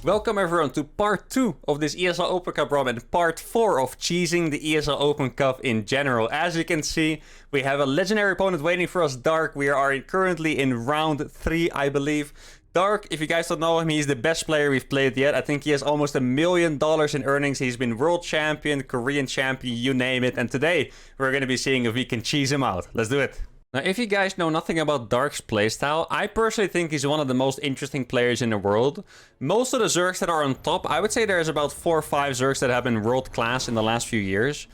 Welcome everyone to part 2 of this ESL Open Cup run and part 4 of cheesing the ESL Open Cup in general. As you can see, we have a legendary opponent waiting for us, Dark. We are currently in round 3, I believe. Dark, if you guys don't know him, he's the best player we've played yet. I think he has almost $1 million in earnings. He's been world champion, Korean champion, you name it. And today, we're going to be seeing if we can cheese him out. Let's do it. Now, if you guys know nothing about Dark's playstyle, I personally think he's one of the most interesting players in the world. Most of the Zergs that are on top, I would say there's about 4 or 5 Zergs that have been world class in the last few years.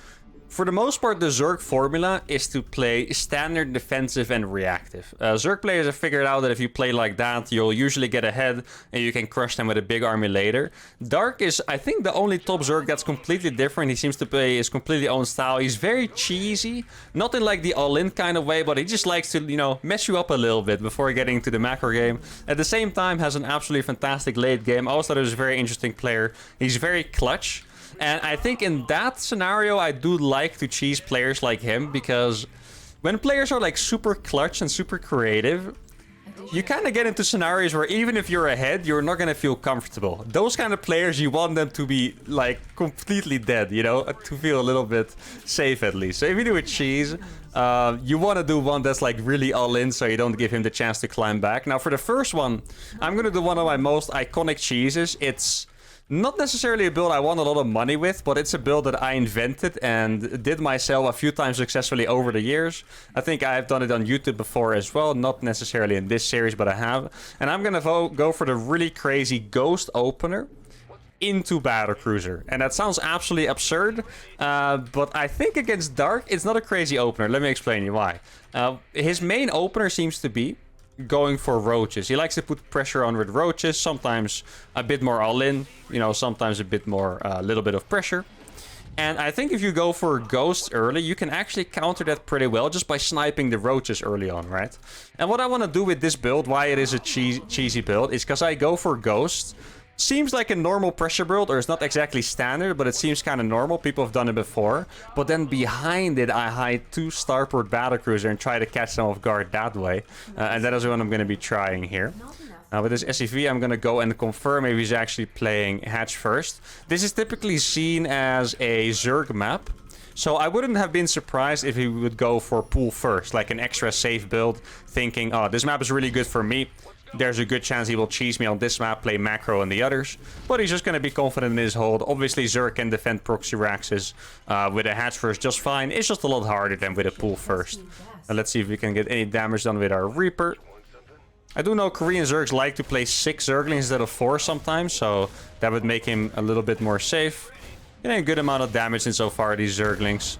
For the most part, the Zerg formula is to play standard defensive and reactive. Zerg players have figured out that if you play like that, you'll usually get ahead and you can crush them with a big army later. Dark is, I think, the only top Zerg that's completely different. He seems to play his completely own style. He's very cheesy, not in like the all-in kind of way, but he just likes to, you know, mess you up a little bit before getting to the macro game. At the same time, has an absolutely fantastic late game. I also thought he was a very interesting player. He's very clutch. And I think in that scenario, I do like to cheese players like him, because when players are like super clutch and super creative, you kind of get into scenarios where even if you're ahead, you're not going to feel comfortable. Those kind of players, you want them to be like completely dead, you know, to feel a little bit safe at least. So if you do a cheese, you want to do one that's like really all in, so you don't give him the chance to climb back. Now for the first one, I'm going to do one of my most iconic cheeses. It's not necessarily a build I won a lot of money with, but it's a build that I invented and did myself a few times successfully over the years. I think I've done it on YouTube before as well, not necessarily in this series, but I have. And I'm gonna go for the really crazy Ghost opener into Battlecruiser. And that sounds absolutely absurd, but I think against Dark, it's not a crazy opener. Let me explain you why. His main opener seems to be going for roaches. He likes to put pressure on with roaches, sometimes a bit more all-in, you know, sometimes a bit more, a little bit of pressure. And I think if you go for ghosts early, you can actually counter that pretty well just by sniping the roaches early on, right? And what I want to do with this build, why it is a cheesy build, is because I go for ghosts. Seems like a normal pressure build, or it's not exactly standard, but it seems kind of normal. People have done it before. But then behind it, I hide 2 starport battlecruiser and try to catch them off guard that way. And that is what I'm going to be trying here. With this SCV, I'm going to go and confirm if he's actually playing hatch first. This is typically seen as a Zerg map. So I wouldn't have been surprised if he would go for pool first, like an extra safe build, thinking, oh, this map is really good for me. There's a good chance he will cheese me on this map, play macro on the others. But he's just going to be confident in his hold. Obviously, Zerg can defend proxy Raxes with a hatch first just fine. It's just a lot harder than with a pool first. Let's see if we can get any damage done with our Reaper. I do know Korean Zergs like to play 6 Zerglings instead of 4 sometimes, so that would make him a little bit more safe. Getting a good amount of damage in so far, these Zerglings.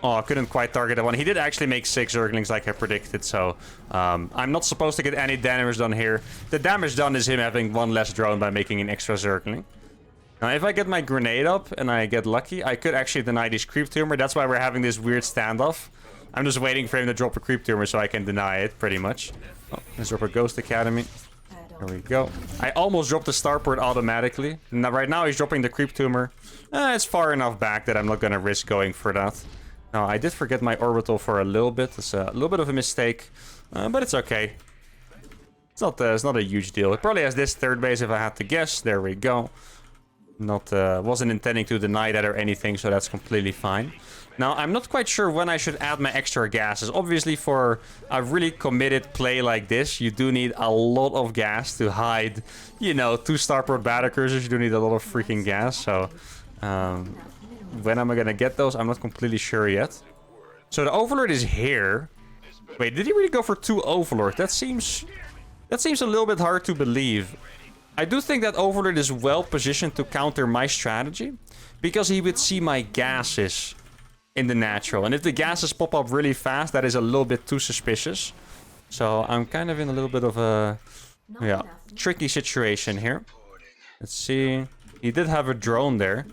Oh, I couldn't quite target that one. He did actually make 6 Zerglings like I predicted, so I'm not supposed to get any damage done here. The damage done is him having 1 less drone by making an extra Zergling. Now, if I get my grenade up and I get lucky, I could actually deny this creep tumor. That's why we're having this weird standoff. I'm just waiting for him to drop a creep tumor so I can deny it, pretty much. Oh, let's drop a Ghost Academy. There we go. I almost dropped the starport automatically. Now, right now, he's dropping the creep tumor. It's far enough back that I'm not going to risk going for that. Now, I did forget my orbital for a little bit. It's a little bit of a mistake, but it's okay. It's not a huge deal. It probably has this third base if I had to guess. There we go. Wasn't intending to deny that or anything, so that's completely fine. Now, I'm not quite sure when I should add my extra gases. Obviously, for a really committed play like this, you do need a lot of gas to hide, you know, 2 starport battlecruisers. You do need a lot of freaking gas, so when am I gonna get those? I'm not completely sure yet. So the Overlord is here. Wait, did he really go for 2 Overlords? That seems a little bit hard to believe. I do think that Overlord is well positioned to counter my strategy, because he would see my gases in the natural. And if the gases pop up really fast, that is a little bit too suspicious. So I'm kind of in a little bit of a tricky situation here. Let's see. He did have a drone there.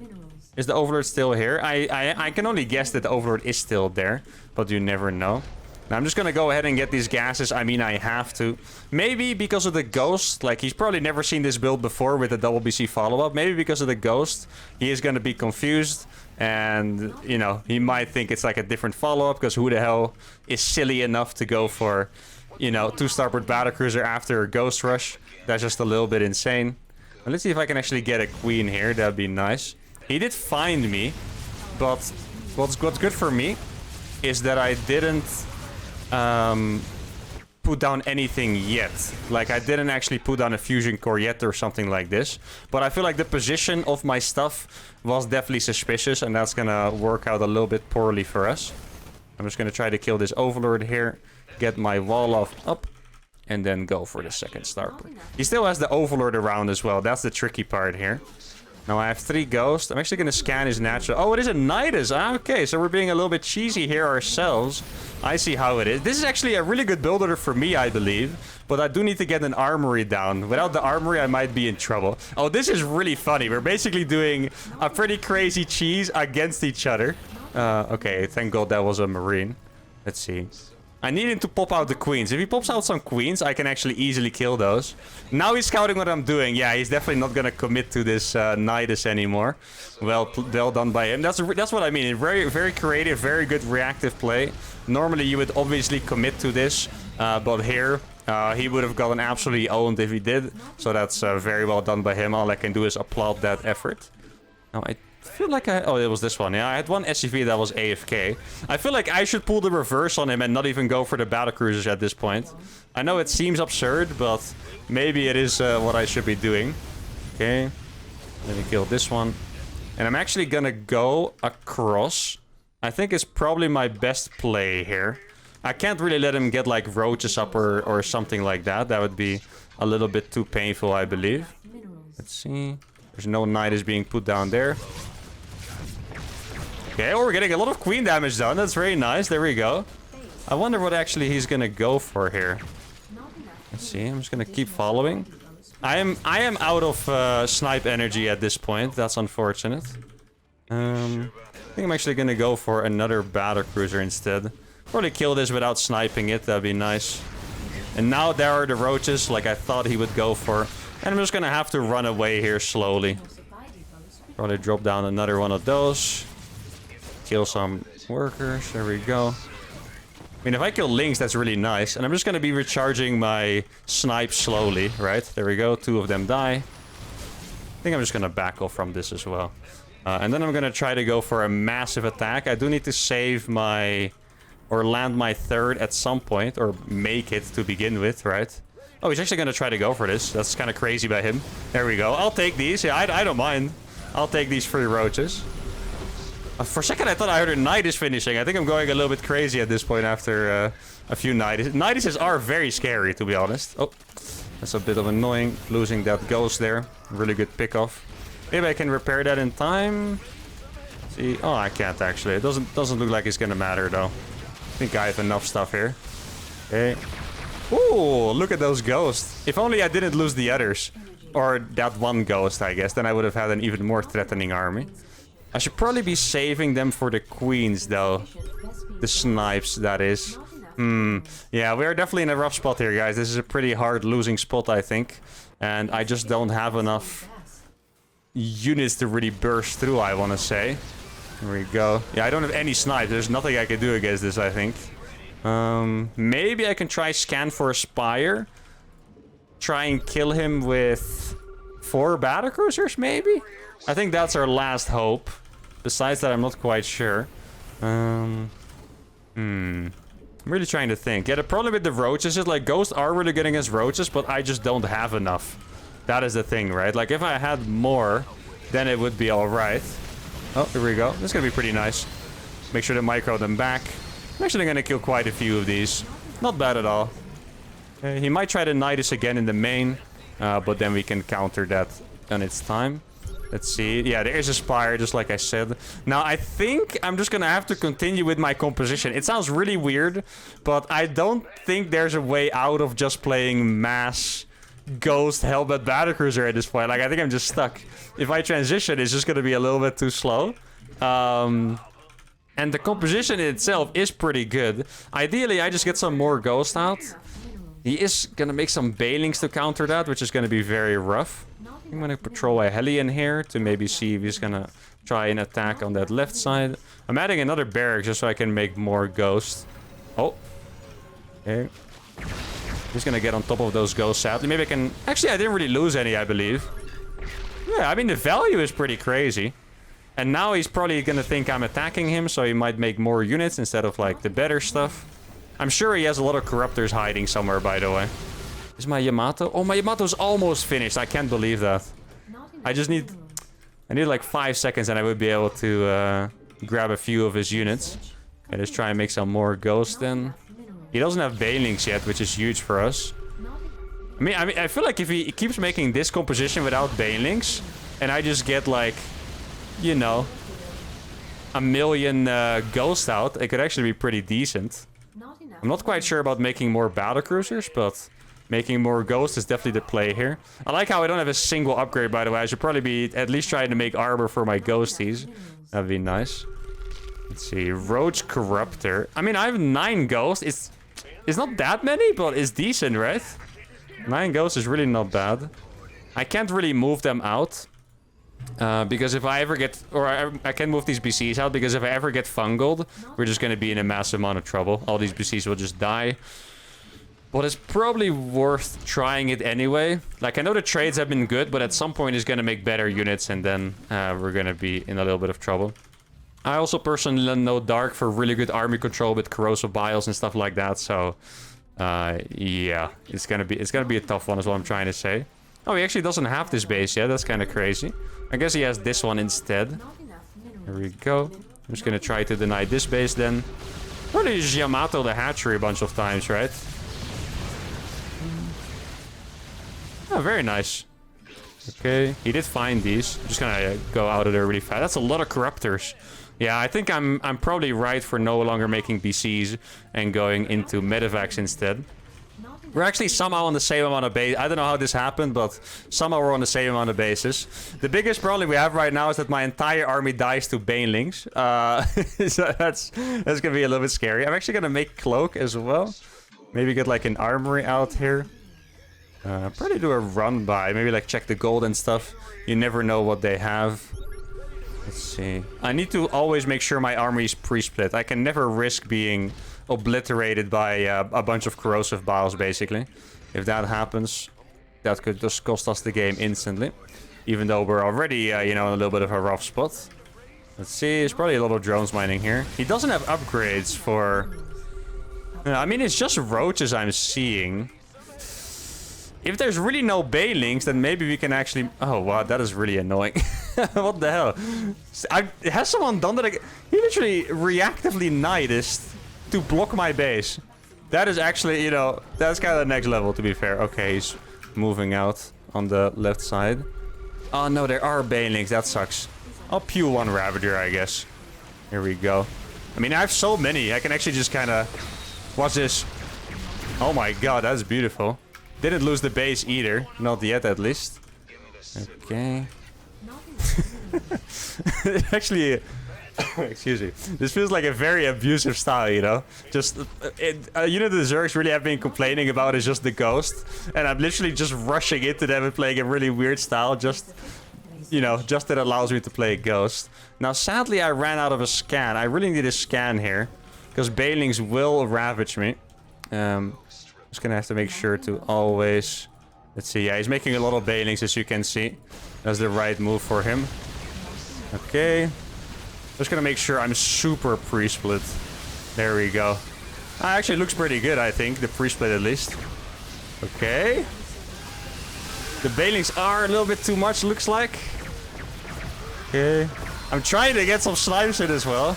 Is the Overlord still here? I can only guess that the Overlord is still there, but you never know. Now I'm just gonna go ahead and get these gases. I mean, I have to. Maybe because of the Ghost, like he's probably never seen this build before with the double BC follow-up. Maybe because of the Ghost, he is gonna be confused. And, you know, he might think it's like a different follow-up, because who the hell is silly enough to go for, you know, 2 starboard battlecruiser after a Ghost Rush? That's just a little bit insane. Let's see if I can actually get a queen here. That'd be nice. He did find me, but what's good for me is that I didn't put down anything yet. Like, I didn't actually put down a fusion core yet or something like this. But I feel like the position of my stuff was definitely suspicious, and that's gonna work out a little bit poorly for us. I'm just gonna try to kill this overlord here, get my wall off up, and then go for the second star. He still has the overlord around as well. That's the tricky part here. Now I have 3 ghosts. I'm actually going to scan his natural... Oh, it is a Nidus. Ah, okay, so we're being a little bit cheesy here ourselves. I see how it is. This is actually a really good build order for me, I believe. But I do need to get an armory down. Without the armory, I might be in trouble. Oh, this is really funny. We're basically doing a pretty crazy cheese against each other. Okay, thank God that was a marine. Let's see. I need him to pop out the queens. If he pops out some queens, I can actually easily kill those. Now he's scouting what I'm doing. Yeah, he's definitely not going to commit to this Nidus anymore. Well done by him. That's what I mean. Very, very creative, very good reactive play. Normally, you would obviously commit to this. But here, he would have gotten absolutely owned if he did. So that's very well done by him. All I can do is applaud that effort. Now, I feel like oh, it was this one. Yeah, I had one SCV that was AFK. I feel like I should pull the reverse on him and not even go for the battle cruisers at this point. I know it seems absurd, but maybe it is what I should be doing. Okay. Let me kill this one. And I'm actually gonna go across. I think it's probably my best play here. I can't really let him get like roaches up or something like that. That would be a little bit too painful, I believe. Let's see. There's no Nidus being put down there. Okay, we're getting a lot of queen damage done. That's very nice. There we go. I wonder what actually he's gonna go for here. Let's see. I'm just gonna keep following. I am out of snipe energy at this point. That's unfortunate. I think I'm actually gonna go for another battle cruiser instead. Probably kill this without sniping it. That'd be nice. And now there are the roaches, like I thought he would go for. And I'm just gonna have to run away here slowly. Probably drop down another one of those. Kill some workers. There we go. I mean, if I kill Lynx, that's really nice. And I'm just gonna be recharging my snipe slowly, right? There we go. 2 of them die. I think I'm just gonna back off from this as well. And then I'm gonna try to go for a massive attack. I do need to save my... or land my 3rd at some point. Or make it to begin with, right? Oh, he's actually gonna try to go for this. That's kind of crazy by him. There we go. I'll take these. Yeah, I don't mind. I'll take these 3 roaches. For a second, I thought I heard a Nidus finishing. I think I'm going a little bit crazy at this point after a few Nidus. Niduses are very scary, to be honest. Oh, that's a bit of annoying. Losing that ghost there. Really good pick-off. Maybe I can repair that in time. See, oh, I can't actually. It doesn't look like it's gonna matter though. I think I have enough stuff here. Okay. Ooh, look at those ghosts. If only I didn't lose the others. Or that one ghost, I guess. Then I would have had an even more threatening army. I should probably be saving them for the queens, though. The snipes, that is. Yeah, we're definitely in a rough spot here, guys. This is a pretty hard losing spot, I think. And I just don't have enough units to really burst through, I want to say. There we go. Yeah, I don't have any snipes. There's nothing I can do against this, I think. Maybe I can try scan for a spire. Try and kill him with 4 battlecruisers, maybe? I think that's our last hope. Besides that, I'm not quite sure. I'm really trying to think. Yeah, the problem with the roaches is, like, ghosts are really good against roaches, but I just don't have enough. That is the thing, right? Like, if I had more, then it would be alright. Oh, here we go. This is gonna be pretty nice. Make sure to micro them back. I'm actually gonna kill quite a few of these. Not bad at all. He might try to Nidus again in the main, but then we can counter that on its time. Let's see. Yeah, there is a spire, just like I said. Now, I think I'm just gonna have to continue with my composition. It sounds really weird, but I don't think there's a way out of just playing mass ghost Hellbat battlecruiser at this point. Like, I think I'm just stuck. If I transition, it's just gonna be a little bit too slow. And the composition itself is pretty good. Ideally, I just get some more ghost out. He is gonna make some Balings to counter that, which is gonna be very rough. I'm gonna patrol a Hellion here to maybe see if he's gonna try an attack on that left side. I'm adding another barrack just so I can make more ghosts. Oh. Okay. He's gonna get on top of those ghosts, sadly. Maybe I can... Actually, I didn't really lose any, I believe. Yeah, I mean, the value is pretty crazy. And now he's probably gonna think I'm attacking him, so he might make more units instead of, like, the better stuff. I'm sure he has a lot of corruptors hiding somewhere, by the way. Is my Yamato? Oh, my Yamato's almost finished. I can't believe that. I just need... I need, like, 5 seconds and I would be able to grab a few of his units. And just try and make some more ghosts then. He doesn't have Banelings yet, which is huge for us. I feel like if he keeps making this composition without Banelings, and I just get, like... you know, a million ghosts out, it could actually be pretty decent. I'm not quite sure about making more battle cruisers, but making more ghosts is definitely the play here. I like how I don't have a single upgrade, by the way. I should probably be at least trying to make armor for my ghosties. That'd be nice. Let's see, Roach Corruptor. I mean, I have 9 ghosts. It's not that many, but it's decent, right? 9 ghosts is really not bad. I can't really move them out. Because if I ever get... or I can move these BCs out, because if I ever get fungled, we're just going to be in a massive amount of trouble. All these BCs will just die. But it's probably worth trying it anyway. Like, I know the trades have been good, but at some point it's going to make better units, and then we're going to be in a little bit of trouble. I also personally know Dark for really good army control with corrosive biles and stuff like that, so... yeah, it's gonna be a tough one is what I'm trying to say. Oh, he actually doesn't have this base yet. That's kind of crazy. I guess he has this one instead. There we go. I'm just gonna try to deny this base then. Probably just Yamato the hatchery a bunch of times, right? Oh, very nice. Okay, he did find these. I'm just gonna go out of there really fast. That's a lot of corruptors. Yeah, I think I'm probably right for no longer making BCs and going into medevacs instead. We're actually somehow on the same amount of base. I don't know how this happened, but somehow we're on the same amount of bases. The biggest problem we have right now is that my entire army dies to Banelings. So that's gonna be a little bit scary. I'm actually gonna make Cloak as well. Maybe get like an armory out here. Probably do a run by. Maybe like check the gold and stuff. You never know what they have. Let's see. I need to always make sure my army is pre-split. I can never risk being obliterated by a bunch of corrosive biles, basically. If that happens, that could just cost us the game instantly. Even though we're already, you know, in a little bit of a rough spot. Let's see. There's probably a lot of drones mining here. He doesn't have upgrades for... I mean, it's just roaches I'm seeing. If there's really no Banelings, then maybe we can actually... Oh, wow, that is really annoying. What the hell? Has someone done that again? He literally reactively knifed to block my base. That is actually, you know, that's kind of the next level, to be fair. Okay, he's moving out on the left side. Oh, no, there are Banelings. That sucks. I'll pew one Ravager, I guess. Here we go. I mean, I have so many. I can actually just kind of... Watch this. Oh my god, that's beautiful. Didn't lose the base either. Not yet, at least. Okay. Actually, excuse me. This feels like a very abusive style, you know? Just, a unit the Zergs really have been complaining about is just the Ghost. And I'm literally just rushing into them and playing a really weird style. Just, you know, just that allows me to play a Ghost. Now, sadly, I ran out of a scan. I really need a scan here. Because Banelings will ravage me. Just gonna have to make sure to always... Let's see, yeah, he's making a lot of Banelings, as you can see. That's the right move for him. Okay. Just gonna make sure I'm super pre-split. There we go. Actually, it looks pretty good, I think. The pre-split, at least. Okay. The Banelings are a little bit too much, looks like. Okay. I'm trying to get some slimes in as well.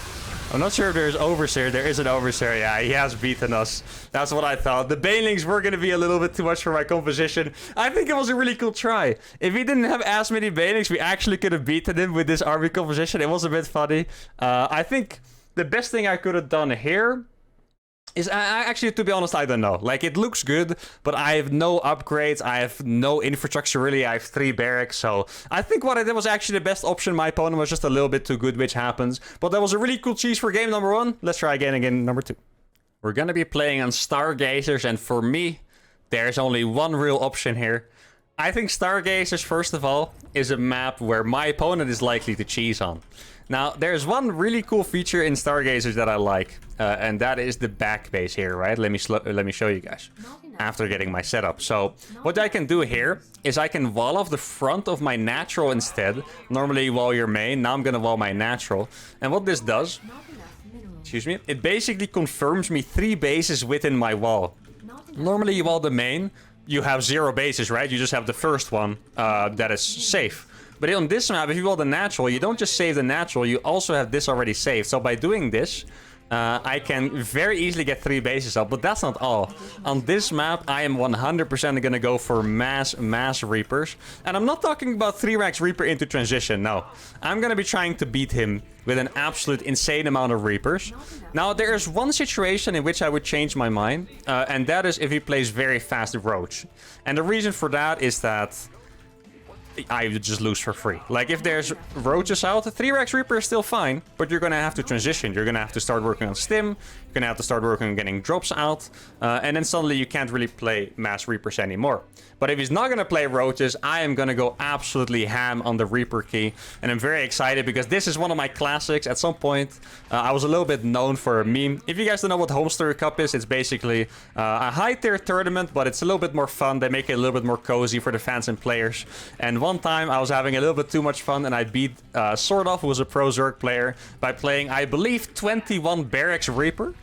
I'm not sure if there's Overseer. There is an Overseer. Yeah, he has beaten us. That's what I thought. The Banelings were going to be a little bit too much for my composition. I think it was a really cool try. If he didn't have as many Banelings, we actually could have beaten him with this army composition. It was a bit funny. I think the best thing I could have done here is... actually, to be honest, I don't know. Like, it looks good, but I have no upgrades. I have no infrastructure, really. I have 3 barracks, so... I think what I did was actually the best option. My opponent was just a little bit too good, which happens. But that was a really cool cheese for game number 1. Let's try again, number 2. We're gonna be playing on Stargazers, and for me, there's only one real option here. I think Stargazers, first of all, is a map where my opponent is likely to cheese on. Now, there's one really cool feature in Stargazers that I like, and that is the back base here, right? Let me show you guys. after getting my setup. So what I can do here is I can wall off the front of my natural instead. Normally you wall your main, now I'm gonna wall my natural. And what this does, excuse me, it basically confirms me 3 bases within my wall. Normally you wall the main, you have 0 bases, right? You just have the first one that is safe. But on this map, if you wall the natural, you don't just save the natural, you also have this already saved. So by doing this, I can very easily get 3 bases up, but that's not all. On this map, I am 100% gonna go for mass Reapers. And I'm not talking about 3 racks Reaper into transition, no. I'm gonna be trying to beat him with an absolute insane amount of Reapers. Now, there is one situation in which I would change my mind, and that is if he plays very fast Roach. And the reason for that is that I would just lose for free. Like, if there's roaches out, 3 racks Reaper is still fine, but you're gonna have to transition. You're gonna have to start working on stim, you're gonna have to start working on getting drops out, and then suddenly you can't really play mass Reapers anymore. But if he's not gonna play roaches, I am gonna go absolutely ham on the Reaper key, and I'm very excited because this is one of my classics. At some point, I was a little bit known for a meme. If you guys don't know what Homestory Cup is, it's basically a high-tier tournament, but it's a little bit more fun. They make it a little bit more cozy for the fans and players. And one time I was having a little bit too much fun and I beat Swordov, who was a pro Zerg player, by playing, I believe, 21 Barracks Reaper.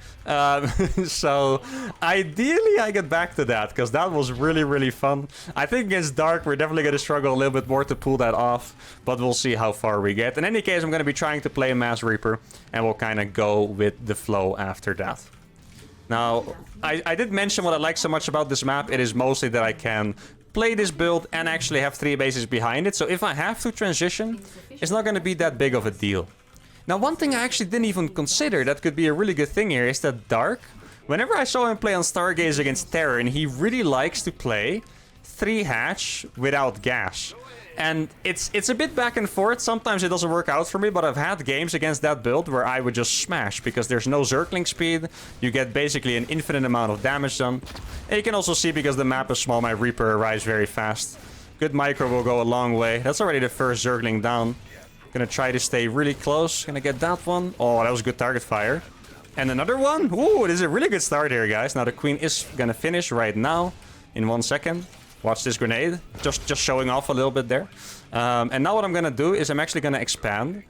So ideally I get back to that because that was really fun. I think against Dark we're definitely going to struggle a little bit more to pull that off, but we'll see how far we get. In any case, I'm going to be trying to play a Mass Reaper and we'll kind of go with the flow after that. Now, I did mention what I like so much about this map. It is mostly that I can play this build and actually have 3 bases behind it. So if I have to transition, it's not going to be that big of a deal. Now, one thing I actually didn't even consider that could be a really good thing here is that Dark, whenever I saw him play on Stargaze against Terran, he really likes to play 3 hatch without gas. And it's a bit back and forth. Sometimes it doesn't work out for me, but I've had games against that build where I would just smash because there's no Zergling speed. You get basically an infinite amount of damage done. And you can also see because the map is small, my Reaper arrives very fast. Good micro will go a long way. That's already the first Zergling down. Gonna try to stay really close. Gonna get that one. Oh, that was good target fire. And another one. Ooh, this is a really good start here, guys. Now the queen is gonna finish right now in 1 second. Watch this grenade. Just showing off a little bit there. And now what I'm gonna do is I'm actually gonna expand.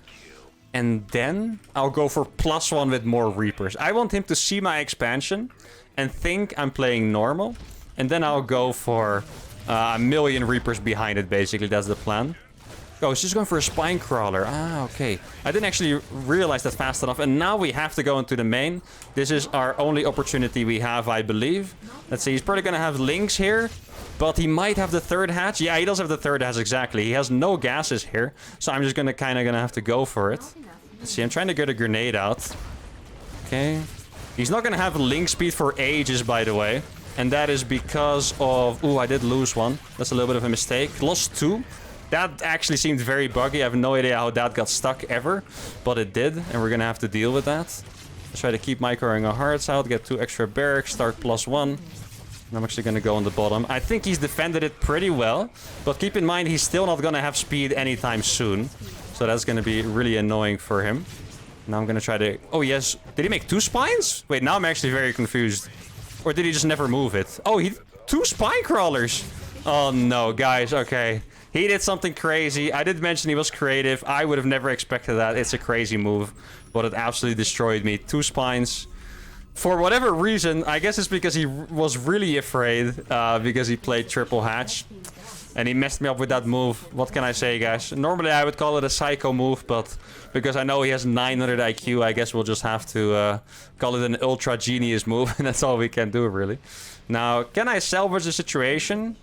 And then I'll go for +1 with more Reapers. I want him to see my expansion and think I'm playing normal. And then I'll go for a million Reapers behind it, basically. That's the plan. Oh, he's just going for a spine crawler. Ah, okay. I didn't actually realize that fast enough. And now we have to go into the main. This is our only opportunity we have, I believe. Let's see, he's probably going to have Lynx here. But he might have the 3rd hatch. Yeah, he does have the 3rd hatch, exactly. He has no gases here. So I'm just gonna have to go for it. Let's see, I'm trying to get a grenade out. Okay. He's not gonna have Link speed for ages, by the way. And that is because of... Ooh, I did lose one. That's a little bit of a mistake. Lost 2. That actually seemed very buggy. I have no idea how that got stuck ever. But it did, and we're gonna have to deal with that. Let's try to keep microing our hearts out, get 2 extra barracks, start +1. I'm actually going to go on the bottom. I think he's defended it pretty well. But keep in mind, he's still not going to have speed anytime soon. So that's going to be really annoying for him. Now I'm going to try to... Oh, yes. Did he make 2 spines? Wait, now I'm actually very confused. Or did he just never move it? Oh, he... 2 spine crawlers! Oh, no, guys. Okay. He did something crazy. I did mention he was creative. I would have never expected that. It's a crazy move. But it absolutely destroyed me. 2 spines. For whatever reason, I guess it's because he was really afraid because he played triple hatch. And he messed me up with that move. What can I say, guys? Normally I would call it a psycho move, but because I know he has 900 IQ, I guess we'll just have to call it an ultra genius move. And that's all we can do, really. Now, can I salvage the situation?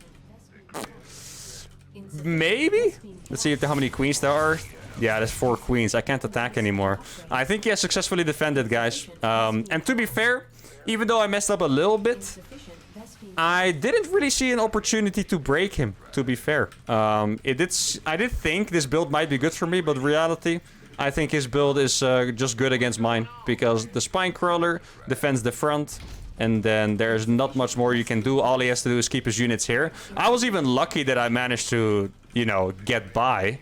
Maybe? Let's see how many queens there are. Yeah, there's 4 queens. I can't attack anymore. I think he has successfully defended, guys. And to be fair, even though I messed up a little bit, I didn't really see an opportunity to break him, to be fair. I did think this build might be good for me, but in reality, I think his build is just good against mine. Because the spine crawler defends the front. And then there's not much more you can do. All he has to do is keep his units here. I was even lucky that I managed to, you know, get by.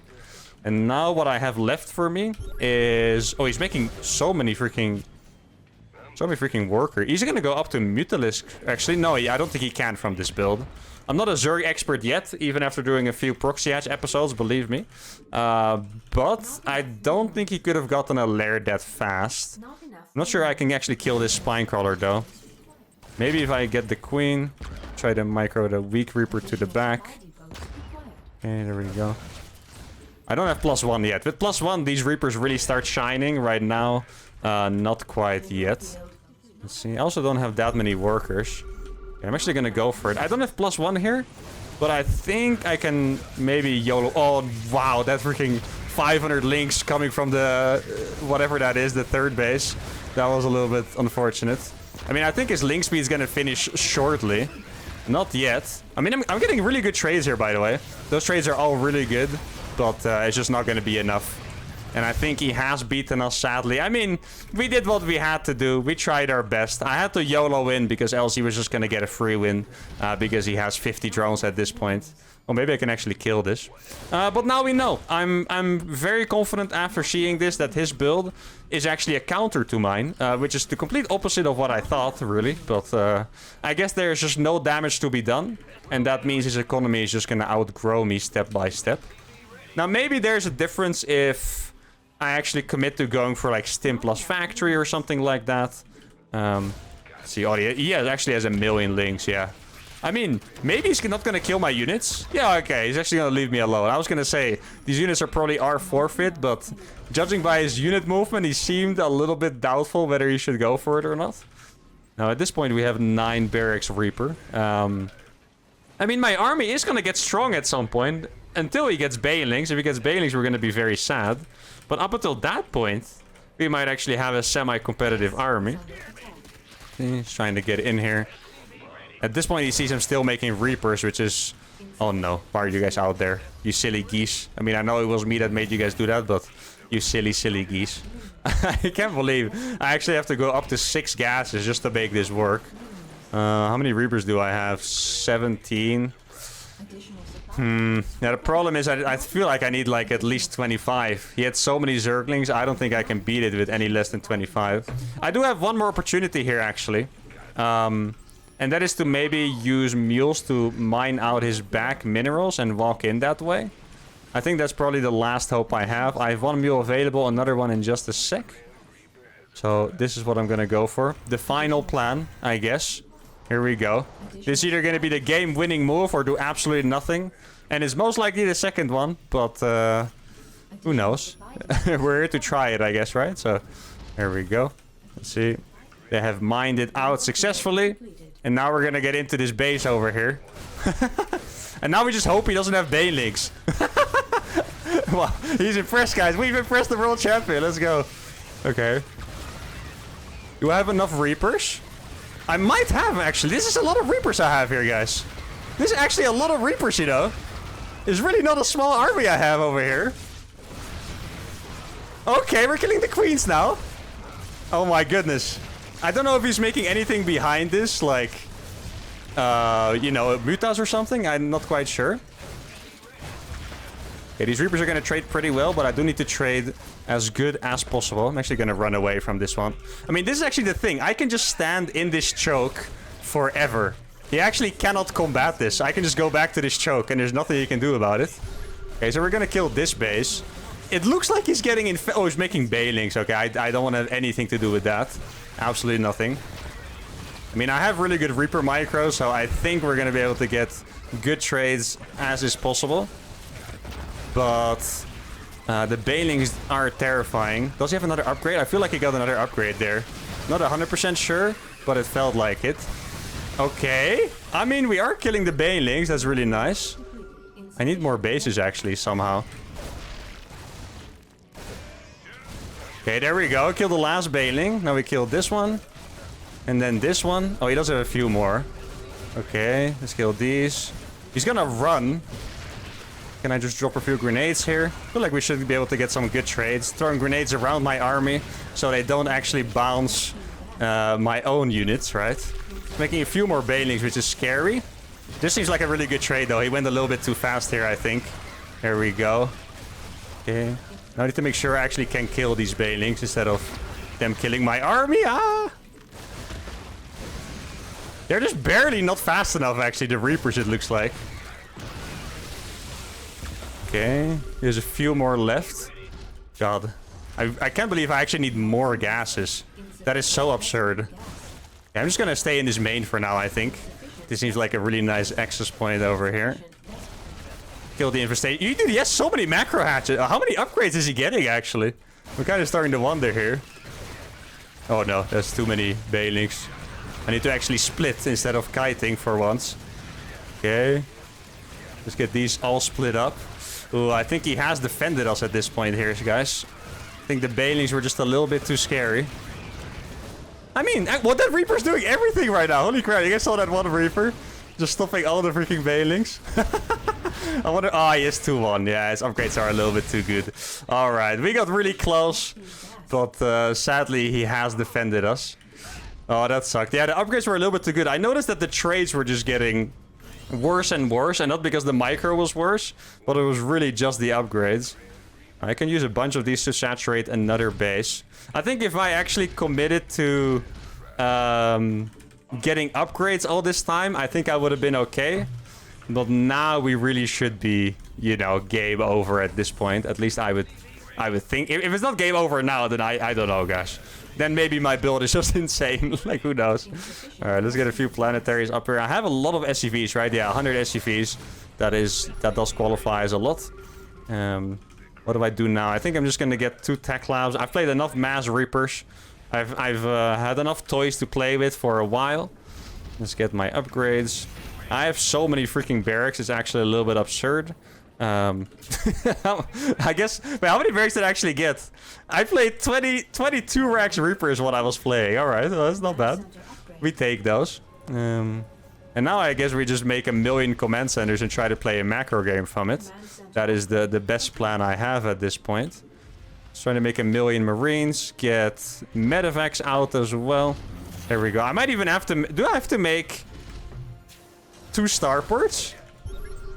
And now what I have left for me is... Oh, he's making so many freaking... Zombie freaking worker. He's gonna go up to Mutalisk. Actually, no, I don't think he can from this build. I'm not a Zerg expert yet, even after doing a few Proxy Hatch episodes, believe me. But I don't think he could have gotten a lair that fast. I'm not sure I can actually kill this Spinecrawler, though. Maybe if I get the Queen, try to micro the Weak Reaper to the back. Okay, there we go. I don't have +1 yet. With +1, these Reapers really start shining. Right now, not quite yet. Let's see. I also don't have that many workers. I'm actually gonna go for it. I don't have +1 here, but I think I can maybe YOLO. Oh, wow, that freaking 500 links coming from the, whatever that is, the third base. That was a little bit unfortunate. I mean, I think his link speed is gonna finish shortly. Not yet. I mean, I'm getting really good trades here, by the way. Those trades are all really good, but it's just not gonna be enough. And I think he has beaten us, sadly. I mean, we did what we had to do. We tried our best. I had to YOLO win because else he was just going to get a free win. Because he has 50 drones at this point. Or maybe I can actually kill this. But now we know. I'm very confident after seeing this that his build is actually a counter to mine. Which is the complete opposite of what I thought, really. But I guess there's just no damage to be done. And that means his economy is just going to outgrow me step by step. Now, maybe there's a difference if I actually commit to going for like Stim plus Factory or something like that. Let's see, oh, he actually has 1 million links, yeah. I mean, maybe he's not gonna kill my units. Yeah, okay, he's actually gonna leave me alone. I was gonna say, these units are probably our forfeit, but judging by his unit movement, he seemed a little bit doubtful whether he should go for it or not. Now, at this point, we have 9 Barracks Reaper. I mean, my army is gonna get strong at some point, until he gets Banelings. If he gets Banelings, we're gonna be very sad. But up until that point, we might actually have a semi-competitive army. He's trying to get in here. At this point, he sees him still making Reapers, which is... Oh no, why are you guys out there? You silly geese. I mean, I know it was me that made you guys do that, but... You silly, silly geese. I can't believe I actually have to go up to 6 gases just to make this work. How many Reapers do I have? 17. Yeah, the problem is I feel like I need like at least 25. He had so many Zerglings, I don't think I can beat it with any less than 25. I do have one more opportunity here, actually. And that is to maybe use mules to mine out his back minerals and walk in that way. I think that's probably the last hope I have. I have 1 mule available, another one in just a sec. So this is what I'm gonna go for. The final plan, I guess. Here we go. This is either going to be the game-winning move or do absolutely nothing. And it's most likely the second one, but who knows? We're here to try it, I guess, right? So, here we go. Let's see. They have mined it out successfully. And now we're going to get into this base over here. And now we just hope he doesn't have Banelings. Well, he's impressed, guys. We've impressed the world champion. Let's go. Okay. Do I have enough Reapers? I might have, actually. This is a lot of Reapers I have here, guys. This is actually a lot of Reapers, you know. It's really not a small army I have over here. Okay, we're killing the queens now. Oh my goodness. I don't know if he's making anything behind this, like... you know, mutas or something. I'm not quite sure. Okay, these Reapers are going to trade pretty well, but I do need to trade as good as possible. I'm actually going to run away from this one. I mean, this is actually the thing. I can just stand in this choke forever. He actually cannot combat this. I can just go back to this choke, and there's nothing he can do about it. Okay, so we're going to kill this base. It looks like he's getting in... Oh, he's making Banelings. Okay, I don't want to have anything to do with that. Absolutely nothing. I mean, I have really good Reaper micro, so I think we're going to be able to get good trades as is possible. But the Banelings are terrifying. Does he have another upgrade? I feel like he got another upgrade there. Not 100% sure, but it felt like it. Okay. I mean, we are killing the Banelings. That's really nice. I need more bases, actually, somehow. Okay, there we go. Kill the last Baneling. Now we killed this one. And then this one. Oh, he does have a few more. Okay, let's kill these. He's gonna run. Can I just drop a few grenades here? I feel like we should be able to get some good trades. Throwing grenades around my army so they don't actually bounce my own units, right? Making a few more Banelings, which is scary. This seems like a really good trade, though. He went a little bit too fast here, I think. There we go. Okay. Now I need to make sure I actually can kill these Banelings instead of them killing my army. Ah! They're just barely not fast enough, actually, the Reapers, it looks like. Okay, there's a few more left. God, I can't believe I actually need more gases. That is so absurd. Yeah, I'm just gonna stay in this main for now, I think. This seems like a really nice access point over here. Kill the infestation. Dude, he has so many macro hatches. How many upgrades is he getting, actually? We're kind of starting to wonder here. Oh no, there's too many Banelings. I need to actually split instead of kiting for once. Okay. Let's get these all split up. Ooh, I think he has defended us at this point here, guys. I think the Banelings were just a little bit too scary. I mean, what that Reaper's doing everything right now. Holy crap, you guys saw that one Reaper? Just stopping all the freaking Banelings. I wonder... Oh, he is 2-1. Yeah, his upgrades are a little bit too good. Alright, we got really close. But sadly, he has defended us. Oh, that sucked. Yeah, the upgrades were a little bit too good. I noticed that the trades were just getting worse and worse. And not because the micro was worse, but it was really just the upgrades. I can use a bunch of these to saturate another base. I think if I actually committed to getting upgrades all this time, I think I would have been okay. But now we really should be, you know, game over at this point. At least I would think. If it's not game over now, then I don't know, guys. Then maybe my build is just insane. Like, who knows? Alright, let's get a few planetaries up here. I have a lot of SCVs, right? Yeah, 100 SCVs. That does qualify as a lot. What do I do now? I think I'm just gonna get 2 tech labs. I've played enough mass Reapers. I've had enough toys to play with for a while. Let's get my upgrades. I have so many freaking barracks. It's actually a little bit absurd. I guess... Wait, how many barracks did I actually get? I played 22 racks Reapers when I was playing. Alright, well, that's not bad. We take those. And now I guess we just make 1,000,000 command centers and try to play a macro game from it. That is the best plan I have at this point. Just trying to make 1,000,000 Marines. Get medevacs out as well. There we go. I might even have to... Do I have to make 2 starports?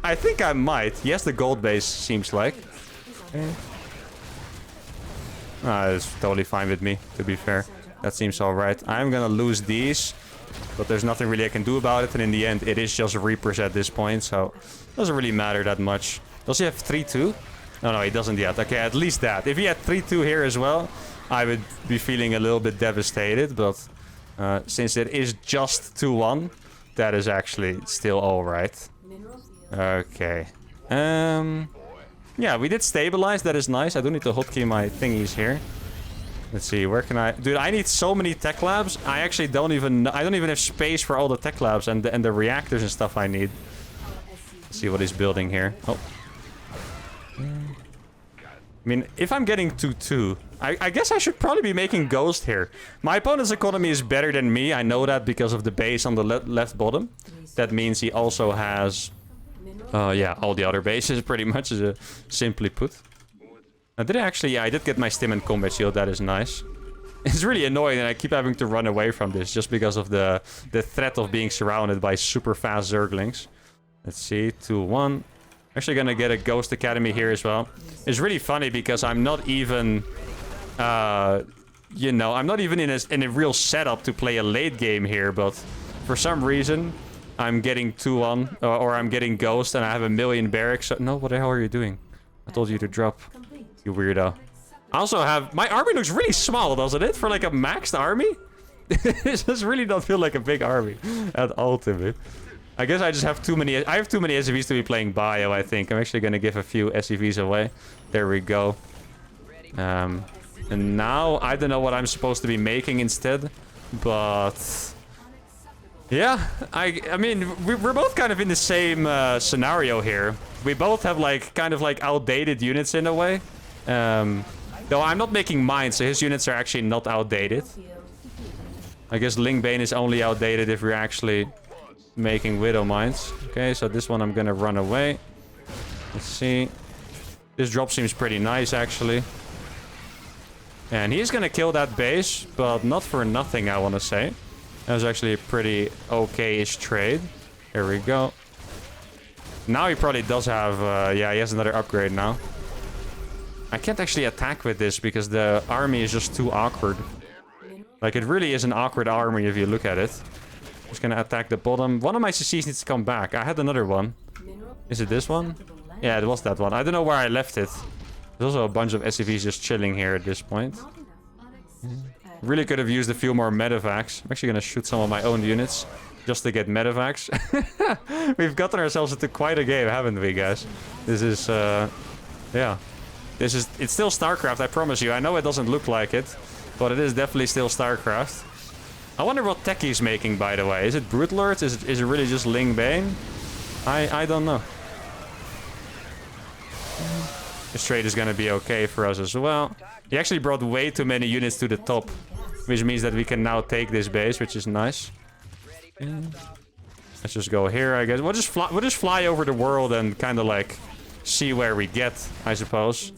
I think I might. Yes, the gold base seems like. Okay. It's totally fine with me, to be fair. That seems alright. I'm gonna lose these. But there's nothing really I can do about it. And in the end, it is just Reapers at this point. So, it doesn't really matter that much. Does he have 3-2? No, he doesn't yet. Okay, at least that. If he had 3-2 here as well, I would be feeling a little bit devastated. But since it is just 2-1, that is actually still alright. Okay. Yeah, we did stabilize. That is nice. I do need to hotkey my thingies here. Let's see, where can I... Dude, I need so many tech labs. I actually don't even... I don't even have space for all the tech labs and the reactors and stuff I need. Let's see what he's building here. Oh. I mean, if I'm getting 2-2, I guess I should probably be making Ghost here. My opponent's economy is better than me. I know that because of the base on the left bottom. That means he also has... yeah, all the other bases pretty much, simply put. Did I actually... Yeah, I did get my stim and combat shield. That is nice. It's really annoying and I keep having to run away from this just because of the threat of being surrounded by super fast Zerglings. Let's see, 2-1. Actually gonna get a Ghost Academy here as well. It's really funny because I'm not even... you know, I'm not even in a real setup to play a late game here, but for some reason... I'm getting 2-1, or I'm getting Ghost, and I have 1,000,000 barracks. So no, what the hell are you doing? I told you to drop. You weirdo. I also have... My army looks really small, doesn't it? For like a maxed army? It does really not feel like a big army at all to me. I guess I just have too many... I have too many SCVs to be playing bio, I think. I'm actually going to give a few SCVs away. There we go. And now, I don't know what I'm supposed to be making instead. But... Yeah, I mean, we're both kind of in the same scenario here. We both have like kind of like outdated units in a way. Though I'm not making mine, so his units are actually not outdated. I guess Lingbane is only outdated if we're actually making Widow Mines. Okay, so this one I'm gonna run away. Let's see. This drop seems pretty nice actually. And he's gonna kill that base, but not for nothing, I want to say. That was actually a pretty okay-ish trade. There we go. Now he probably does have... yeah, he has another upgrade now. I can't actually attack with this because the army is just too awkward. Like, it really is an awkward army if you look at it. Just gonna attack the bottom. One of my CCs needs to come back. I had another one. Is it this one? Yeah, it was that one. I don't know where I left it. There's also a bunch of SCVs just chilling here at this point. Really could have used a few more medevacs. I'm actually gonna shoot some of my own units just to get medevacs. We've gotten ourselves into quite a game, haven't we, guys? This is, yeah. It's still StarCraft, I promise you. I know it doesn't look like it, but it is definitely still StarCraft. I wonder what tech he's making, by the way. Is it Brute Lords? Is it really just Ling Bane? I don't know. This trade is gonna be okay for us as well. He actually brought way too many units to the top, which means that we can now take this base, which is nice. Let's just go here, I guess. We'll just fly over the world and kind of like see where we get, I suppose.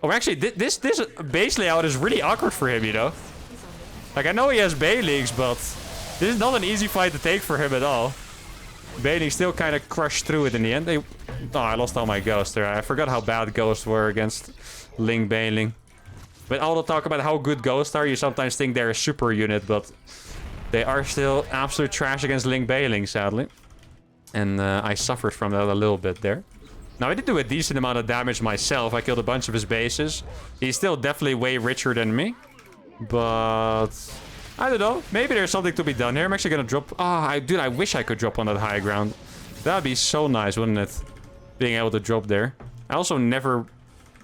Oh, actually, this base layout is really awkward for him, you know. Like, I know he has Baelings, but this is not an easy fight to take for him at all. Baeling still kind of crushed through it in the end. Oh, I lost all my ghosts there. I forgot how bad ghosts were against Ling Baeling. With all the talk about how good ghosts are, you sometimes think they're a super unit, but they are still absolute trash against Ling Baeling, sadly. And I suffered from that a little bit there. Now, I did do a decent amount of damage myself. I killed a bunch of his bases. He's still definitely way richer than me. But I don't know. Maybe there's something to be done here. I'm actually gonna drop... Oh, dude, I wish I could drop on that high ground. That'd be so nice, wouldn't it? Being able to drop there. I also never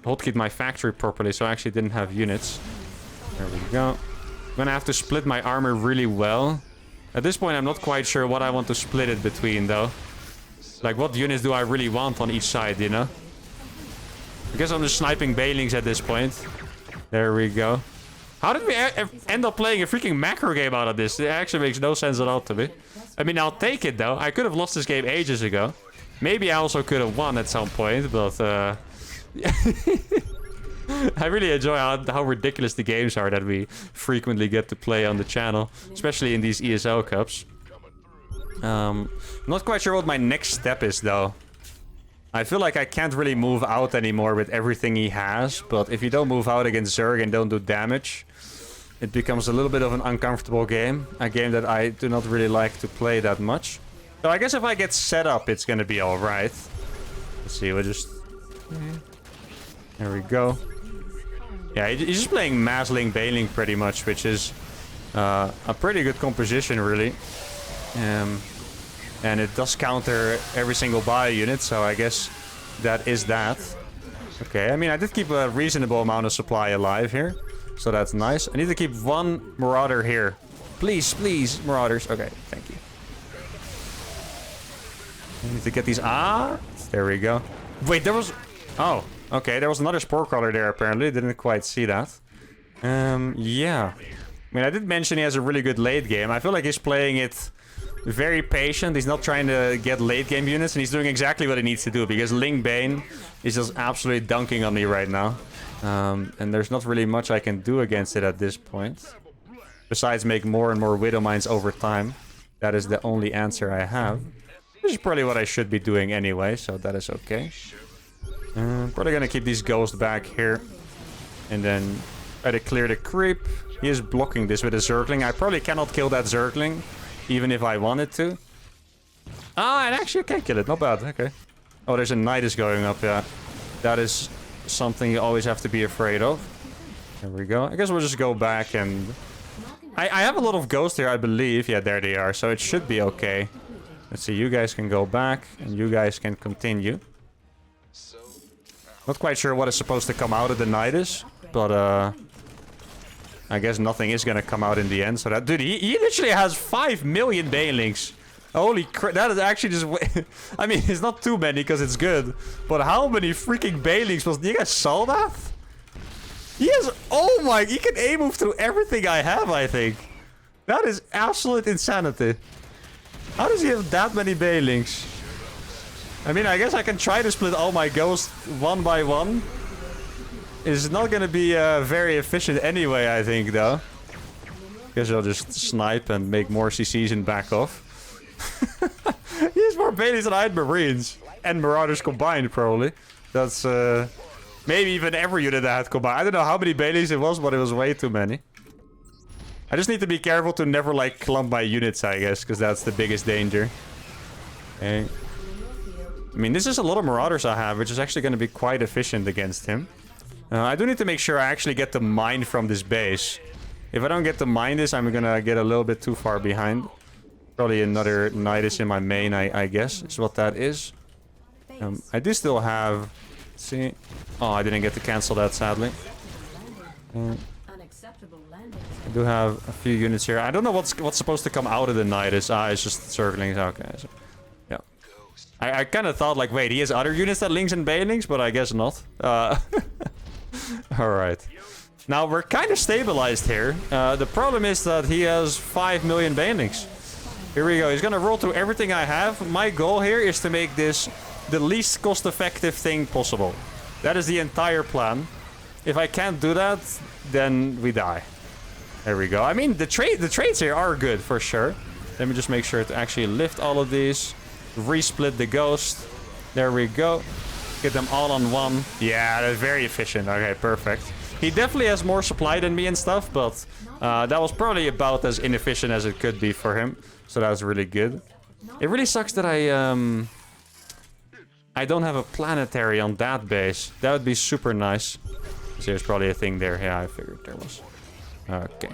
hotkeyed my factory properly, so I actually didn't have units. There we go. I'm gonna have to split my armor really well. At this point, I'm not quite sure what I want to split it between, though. Like, what units do I really want on each side, you know? I guess I'm just sniping Baelings at this point. There we go. How did we end up playing a freaking macro game out of this? It actually makes no sense at all to me. I mean, I'll take it, though. I could have lost this game ages ago. Maybe I also could have won at some point, but... I really enjoy how ridiculous the games are that we frequently get to play on the channel. Especially in these ESL Cups. I'm not quite sure what my next step is, though. I feel like I can't really move out anymore with everything he has. But if you don't move out against Zerg and don't do damage, it becomes a little bit of an uncomfortable game. A game that I do not really like to play that much. So I guess if I get set up, it's gonna be alright. Let's see, we'll just... There we go. Yeah, he's just playing Mass Ling Baeling pretty much, which is a pretty good composition, really. And it does counter every single bio unit, so I guess that is that. Okay, I mean, I did keep a reasonable amount of supply alive here, so that's nice. I need to keep one Marauder here. Please, please, Marauders. Okay, thank you. I need to get these... Ah! There we go. Wait, there was... Oh, okay, there was another Spore Crawler there, apparently. Didn't quite see that. Yeah. I mean, I did mention he has a really good late game. I feel like he's playing it... very patient. He's not trying to get late game units, and he's doing exactly what he needs to do, because Ling Bane is just absolutely dunking on me right now. And there's not really much I can do against it at this point. Besides make more and more Widow Mines over time. That is the only answer I have. Which is probably what I should be doing anyway, so that is okay. Probably gonna keep these ghosts back here. And then try to clear the creep. He is blocking this with a Zergling. I probably cannot kill that Zergling. Even if I wanted to. Ah, and actually I can kill it. Not bad. Okay. Oh, there's a Nidus going up. Yeah. That is something you always have to be afraid of. There we go. I guess we'll just go back and... I have a lot of ghosts here, I believe. Yeah, there they are. So it should be okay. Let's see. You guys can go back. And you guys can continue. Not quite sure what is supposed to come out of the Nidus. But, I guess nothing is gonna come out in the end, so that... Dude, he literally has 5 million Baelings. Holy crap, that is actually just... I mean, it's not too many, because it's good. But how many freaking Baelings was... You guys saw that? He has... Oh my... He can A-move through everything I have, I think. That is absolute insanity. How does he have that many Baelings? I mean, I guess I can try to split all my ghosts one by one. It's not gonna be very efficient anyway, I think, though. Guess I'll just snipe and make more CCs and back off. He has more Baelings than I had Marines. And Marauders combined, probably. That's maybe even every unit I had combined. I don't know how many Baelings it was, but it was way too many. I just need to be careful to never, like, clump my units, I guess, because that's the biggest danger. Okay. I mean, this is a lot of Marauders I have, which is actually going to be quite efficient against him. I do need to make sure I actually get the mine from this base. If I don't get to mine this, I'm going to get a little bit too far behind. Probably another Nidus in my main, I guess, is what that is. I do still have... Let's see. Oh, I didn't get to cancel that, sadly. I do have a few units here. I don't know what's supposed to come out of the Nidus. It's just circling. Okay, so, yeah. I kind of thought, like, wait, he has other units that links and banelings, but I guess not. Alright. Now, we're kind of stabilized here. The problem is that he has 5 million banelings. Here we go. He's gonna roll through everything I have. My goal here is to make this the least cost-effective thing possible. That is the entire plan. If I can't do that, then we die. There we go. I mean, the trades here are good, for sure. Let me just make sure to actually lift all of these. Resplit the ghost. There we go. Get them all on one. Yeah, that's very efficient. Okay, perfect. He definitely has more supply than me and stuff, but that was probably about as inefficient as it could be for him. So that was really good. It really sucks that I don't have a planetary on that base. That would be super nice. So there's probably a thing there. Yeah, I figured there was. Okay.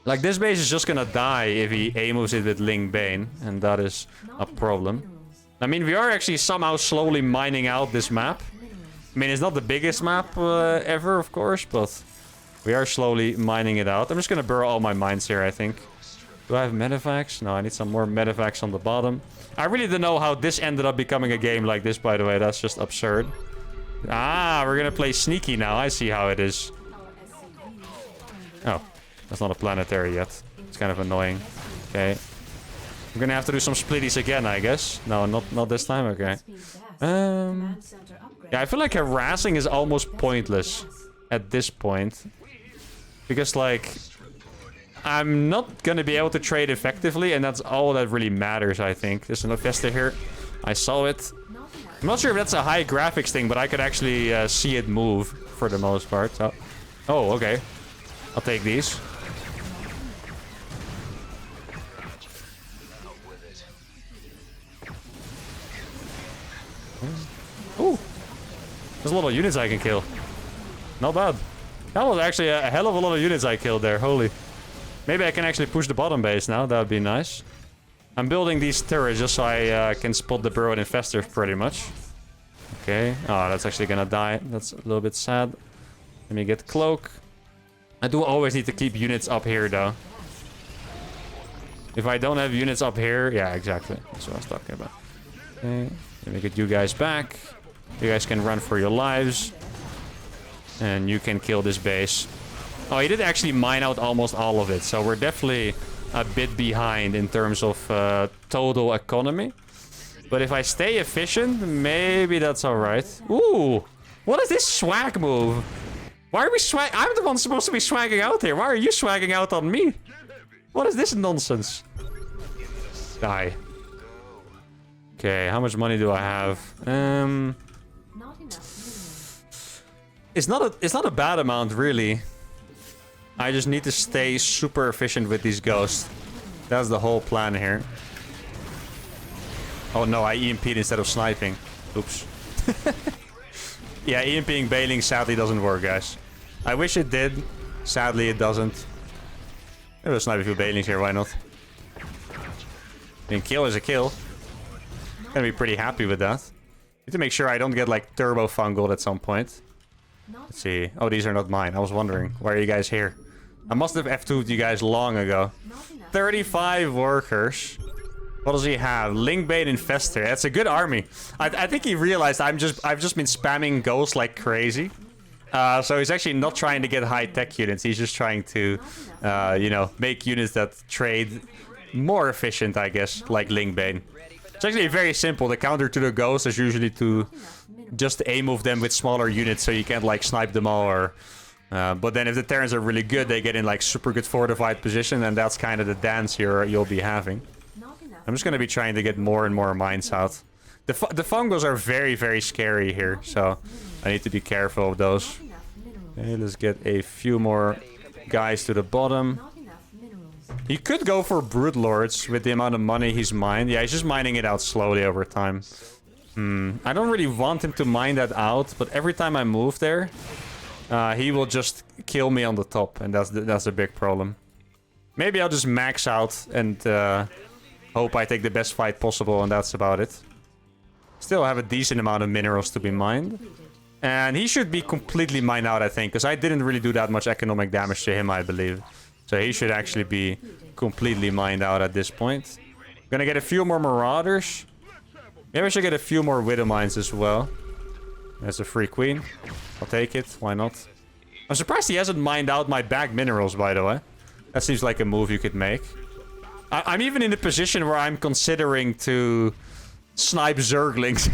Like, this base is just gonna die if he A-moves it with Ling Bane, and that is a problem. I mean, we are actually somehow slowly mining out this map. I mean, it's not the biggest map ever, of course, but we are slowly mining it out. I'm just gonna burrow all my mines here, I think. Do I have medevacs? No, I need some more medevacs on the bottom. I really don't know how this ended up becoming a game like this, by the way. That's just absurd. Ah, we're gonna play sneaky now. I see how it is. Oh, that's not a planetary yet. It's kind of annoying. Okay. I'm gonna have to do some splitties again, I guess. No, not this time. Okay. Yeah, I feel like harassing is almost pointless at this point. Because, like, I'm not gonna be able to trade effectively, and that's all that really matters, I think. There's an Vesta here. I saw it. I'm not sure if that's a high graphics thing, but I could actually see it move for the most part. So. Oh, okay. I'll take these. Ooh. There's a lot of units I can kill. Not bad. That was actually a hell of a lot of units I killed there. Holy. Maybe I can actually push the bottom base now. That would be nice. I'm building these turrets just so I can spot the burrowed infestors pretty much. Okay. Oh, that's actually gonna die. That's a little bit sad. Let me get cloak. I do always need to keep units up here, though. If I don't have units up here... Yeah, exactly. That's what I was talking about. Okay. Let me get you guys back. You guys can run for your lives. And you can kill this base. Oh, he did actually mine out almost all of it. So we're definitely a bit behind in terms of total economy. But if I stay efficient, maybe that's alright. Ooh! What is this swag move? Why are we swag? I'm the one supposed to be swagging out here. Why are you swagging out on me? What is this nonsense? Die. Okay, how much money do I have? It's not a bad amount, really. I just need to stay super efficient with these ghosts. That's the whole plan here. Oh no, I EMP'd instead of sniping. Oops. Yeah, EMPing bailing sadly doesn't work, guys. I wish it did. Sadly, it doesn't. Maybe I'll snipe a few bailings here, why not? I mean, kill is a kill. Gonna be pretty happy with that. Need to make sure I don't get, like, turbo fungal at some point. Let's see. Oh, these are not mine. I was wondering. Why are you guys here? I must have F2'd you guys long ago. 35 workers. What does he have? Linkbait Infestor. That's a good army. I think he realized I've just been spamming ghosts like crazy. So he's actually not trying to get high-tech units. He's just trying to, you know, make units that trade more efficient, I guess, like Linkbane. It's actually very simple. The counter to the ghosts is usually to just A-move them with smaller units so you can't, like, snipe them all or... but then if the Terrans are really good, they get in, like, super good fortified position, and that's kind of the dance you'll be having. I'm just going to be trying to get more and more mines out. The fungos are very, very scary here, so I need to be careful of those. Okay, let's get a few more guys to the bottom. He could go for Brood Lords with the amount of money he's mined. Yeah, he's just mining it out slowly over time. I don't really want him to mine that out, but every time I move there, he will just kill me on the top, and that's a big problem. Maybe I'll just max out and hope I take the best fight possible, and that's about it. Still have a decent amount of minerals to be mined. And he should be completely mined out, I think, because I didn't really do that much economic damage to him, I believe. So he should actually be completely mined out at this point. Gonna get a few more Marauders. Maybe I should get a few more Widow Mines as well. There's a free queen. I'll take it. Why not? I'm surprised he hasn't mined out my back minerals, by the way. That seems like a move you could make. I'm even in a position where I'm considering to snipe Zerglings.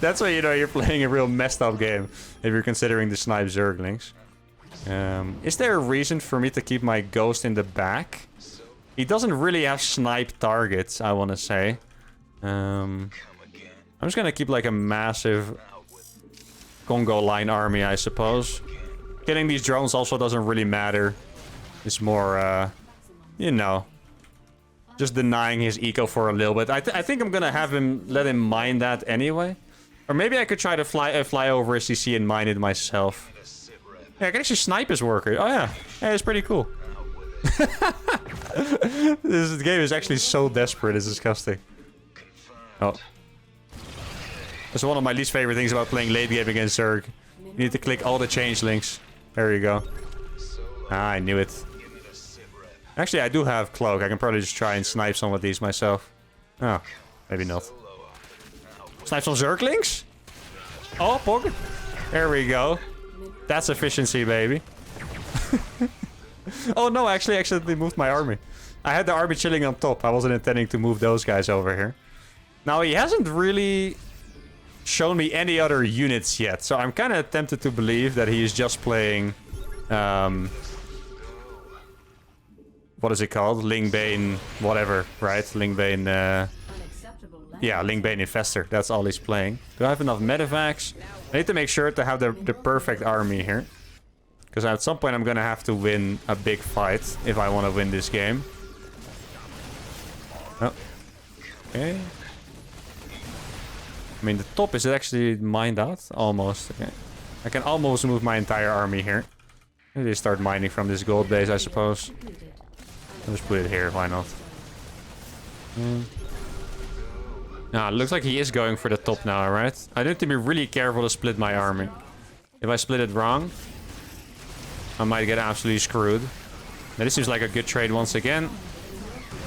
That's when you know you're playing a real messed up game. If you're considering to snipe Zerglings. Is there a reason for me to keep my ghost in the back? He doesn't really have snipe targets, I want to say. I'm just gonna keep like a massive Congo line army, I suppose. Killing these drones also doesn't really matter. It's more, you know, just denying his eco for a little bit. I think I'm gonna have him let him mine that anyway. Or maybe I could try to fly over a CC and mine it myself. Yeah, I can actually snipe his worker. Oh yeah, yeah, it's pretty cool. This game is actually so desperate, it's disgusting. Oh. That's one of my least favorite things about playing late game against Zerg. You need to click all the changelings. There you go. Ah, I knew it. Actually, I do have cloak. I can probably just try and snipe some of these myself. Oh, maybe not. Snipe some Zerglings? Oh, Pog. There we go. That's efficiency, baby. Oh no, actually, I accidentally moved my army. I had the army chilling on top. I wasn't intending to move those guys over here. Now, he hasn't really shown me any other units yet. So I'm kind of tempted to believe that he is just playing... what is it called? Lingbane whatever, right? Lingbane... yeah, Lingbane Infestor. That's all he's playing. Do I have enough medevacs? I need to make sure to have the perfect army here. Because at some point I'm gonna have to win a big fight if I want to win this game. Oh. Okay. I mean, the top is actually mined out? Almost. Okay. I can almost move my entire army here. Maybe start mining from this gold base, I suppose. I'll just put it here, why not? Ah, it looks like he is going for the top now, right? I need to be really careful to split my army. If I split it wrong, I might get absolutely screwed. Now, this seems like a good trade once again.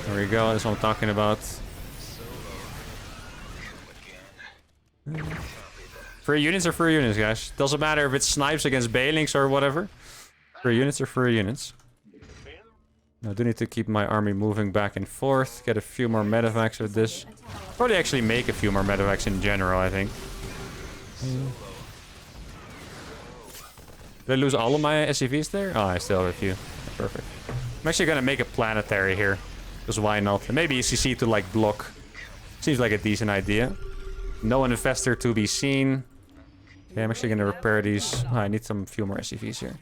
There we go, that's what I'm talking about. Free units are free units, guys. Doesn't matter if it's snipes against Balings or whatever. Free units are free units. I do need to keep my army moving back and forth. Get a few more medevacs with this. Probably actually make a few more medevacs in general, I think. Did I lose all of my SCVs there? Oh, I still have a few. Perfect. I'm actually gonna make a planetary here. Because why not? And maybe a CC to like block. Seems like a decent idea. No infestor to be seen. Okay, I'm actually gonna repair these. Oh, I need some few more SCVs here.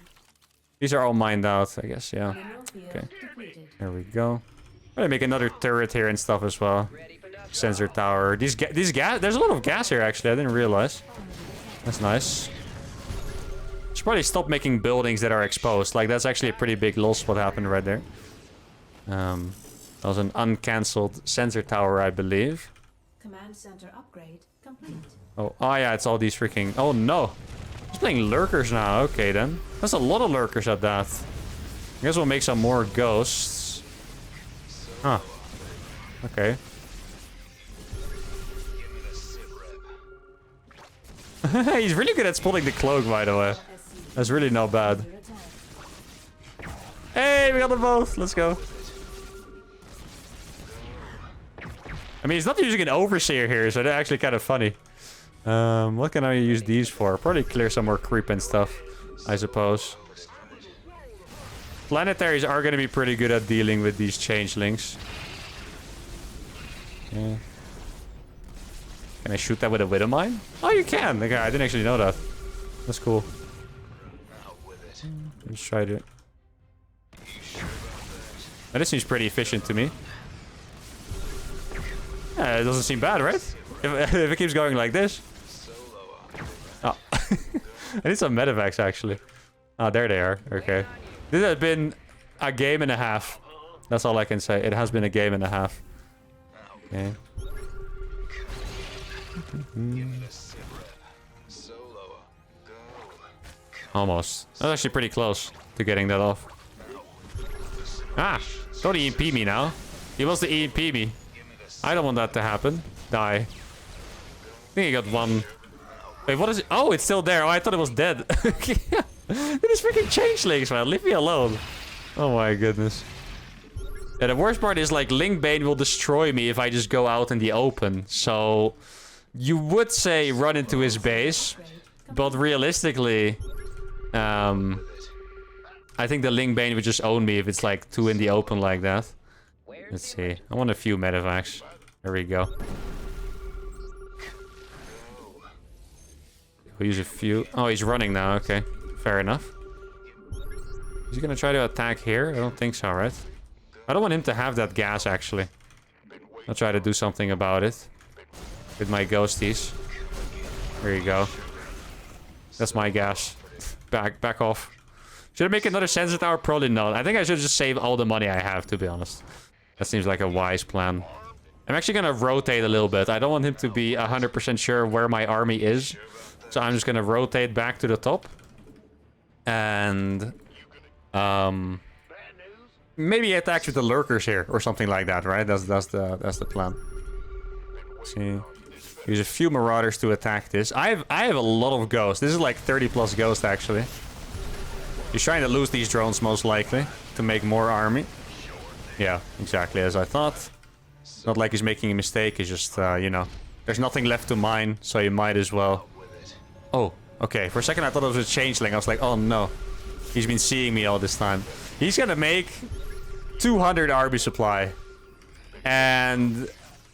These are all mined out, I guess, yeah. Okay. There we go. I'm gonna make another turret here and stuff as well. Sensor tower. These gas. There's a lot of gas here, actually. I didn't realize. That's nice. Should probably stop making buildings that are exposed. Like, that's actually a pretty big loss what happened right there. That was an uncancelled sensor tower, I believe. Command center upgrade complete. Oh, yeah, it's all these freaking... Oh, no. He's playing lurkers now. Okay, then. That's a lot of lurkers at that. I guess we'll make some more ghosts. Huh. Okay. He's really good at spotting the cloak, by the way. That's really not bad. Hey, we got them both. Let's go. I mean, he's not using an overseer here, so they're actually kind of funny. What can I use these for? Probably clear some more creep and stuff, I suppose. Planetaries are going to be pretty good at dealing with these changelings. Yeah. Can I shoot that with a Widow Mine? Oh, you can! Okay, I didn't actually know that. That's cool. Let's try it. Now, this seems pretty efficient to me. Yeah, it doesn't seem bad, right? If it keeps going like this. Oh. I need some medevacs, actually. Oh, there they are. Okay. This has been a game and a half. That's all I can say. It has been a game and a half. Okay. Almost. That was actually pretty close to getting that off. Ah! Don't EMP me now. He wants to EMP me. I don't want that to happen. Die. I think he got one. Wait, what is it? Oh, it's still there. Oh, I thought it was dead. These freaking changelings, man. Leave me alone. Oh my goodness. Yeah, the worst part is, like, Linkbane will destroy me if I just go out in the open. So, you would say run into his base. But realistically, I think the Linkbane would just own me if it's, like, too in the open like that. Let's see. I want a few medevacs. There we go. We'll use a few. Oh, he's running now. Okay. Fair enough. Is he gonna try to attack here? I don't think so, right? I don't want him to have that gas, actually. I'll try to do something about it. With my ghosties. There you go. That's my gas. Back off. Should I make another sensor tower? Probably not. I think I should just save all the money I have, to be honest. That seems like a wise plan. I'm actually gonna rotate a little bit. I don't want him to be 100% sure where my army is. So I'm just gonna rotate back to the top. And... maybe attack with the lurkers here, or something like that, right? That's the plan. Let's see. Use a few marauders to attack this. I have a lot of ghosts. This is like 30 plus ghosts, actually. He's trying to lose these drones, most likely, to make more army. Yeah, exactly as I thought. Not like he's making a mistake. It's just, you know, there's nothing left to mine, so you might as well. Oh, okay. For a second, I thought it was a changeling. I was like, oh no, he's been seeing me all this time. He's gonna make 200 army supply, and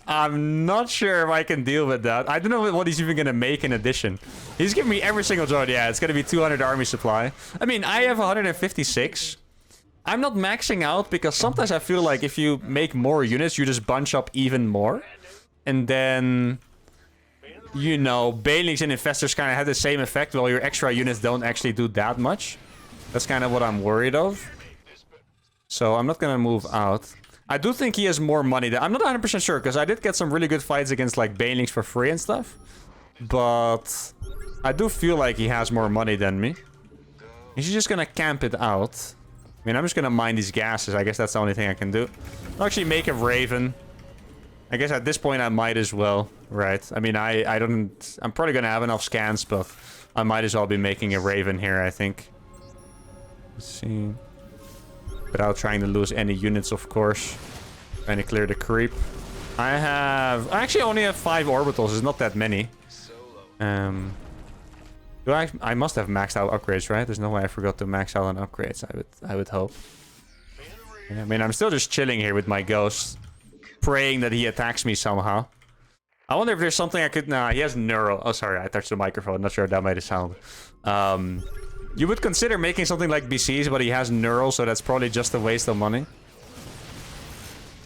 I'm not sure if I can deal with that. I don't know what he's even gonna make in addition. He's giving me every single drone. Yeah, it's gonna be 200 army supply. I mean, I have 156. I'm not maxing out because sometimes I feel like if you make more units, you just bunch up even more. And then, you know, Banelings and Infestors kind of have the same effect, while your extra units don't actually do that much. That's kind of what I'm worried of. So I'm not gonna move out. I do think he has more money. I'm not 100% sure, because I did get some really good fights against, like, Banelings for free and stuff. But I do feel like he has more money than me. He's just gonna camp it out. I mean, I'm just gonna mine these gases. I guess that's the only thing I can do. I'll actually make a Raven. I guess at this point I might as well, right? I mean, I'm probably gonna have enough scans, but I might as well be making a Raven here, I think. Let's see. Without trying to lose any units, of course. Trying to clear the creep. I actually only have 5 orbitals. It's not that many. I must have maxed out upgrades, right? There's no way I forgot to max out on upgrades, I would hope. Yeah, I mean, I'm still just chilling here with my ghost, praying that he attacks me somehow. I wonder if there's something I could... Nah, he has neural. Oh, sorry, I touched the microphone. Not sure if that made a sound. You would consider making something like BCs, but he has neural, so that's probably just a waste of money.